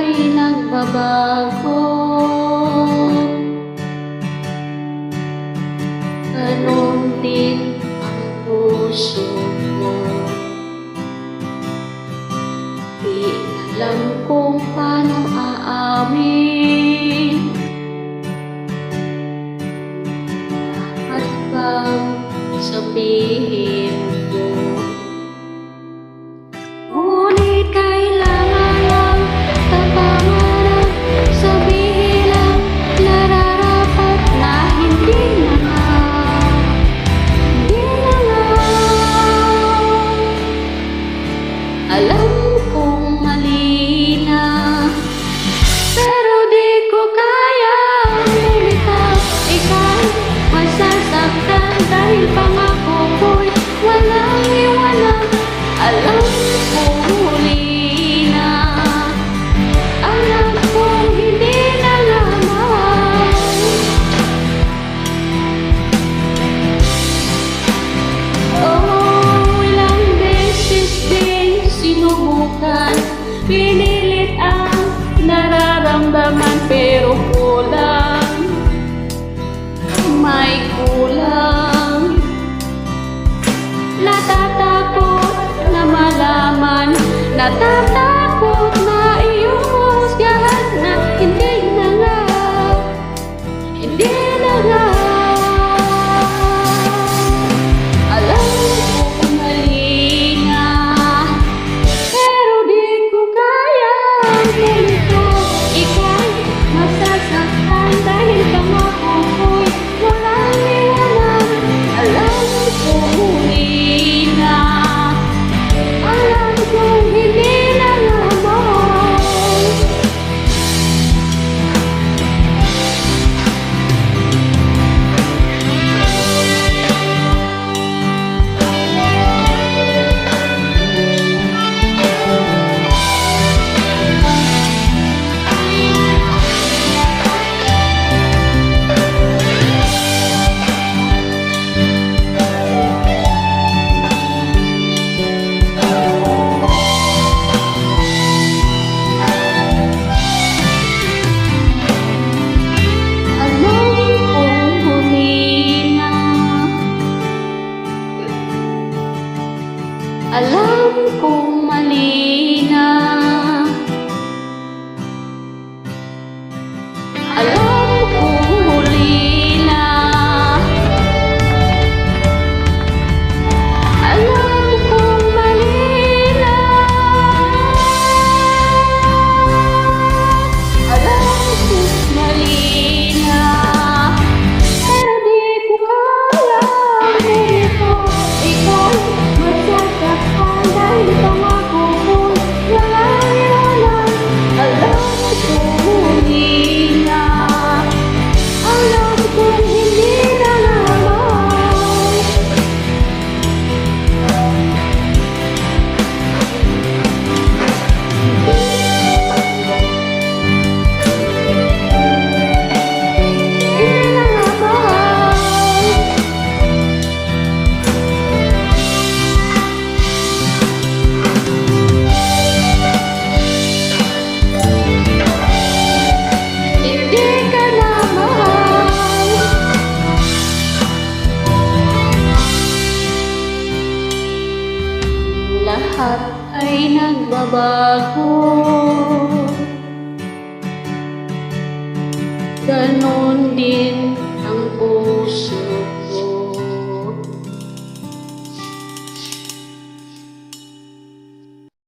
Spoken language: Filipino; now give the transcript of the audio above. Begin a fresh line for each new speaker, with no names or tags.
ay nagbabago. Ganon din ang puso ko. Di alam kung paano aamin. Dapat bang sabihin ko? Ngunit kailangan lang tapangan at sabihin lang nararapat na hindi na nga. Hindi na nga. Alam kong mali na, pero di ko kaya lumitaw. Ikaw masasaktan dahil pangako ko'y walang iwanan. Alam kong huli na, alam kong hindi na lamang. Oh, ilang beses din sinubukan, pinilit ang nararamdaman, pero kulang, may kulang. Natatakot na malaman, natatakot na iyong husgahan na hindi na nga, hindi na nga. Alam ko mali na, pero di ko kaya ganito. Ika'y masasaktan dahil pangako ko'y walang iwanan. Alam ko huli na, alam kong hindi na lamang. Alam kong mali na, alam kong huli na, alam kong mali na, alam kong mali na, pero di ko kaya ganito. Ikaw masasaktan dahil pangako ko'y walang iwanan. Alam ko huli na, alam kong hindi na lamang. Hindi na lamang. Hindi ka na mahal. Lahat ay nagbabago. Ganon din ang puso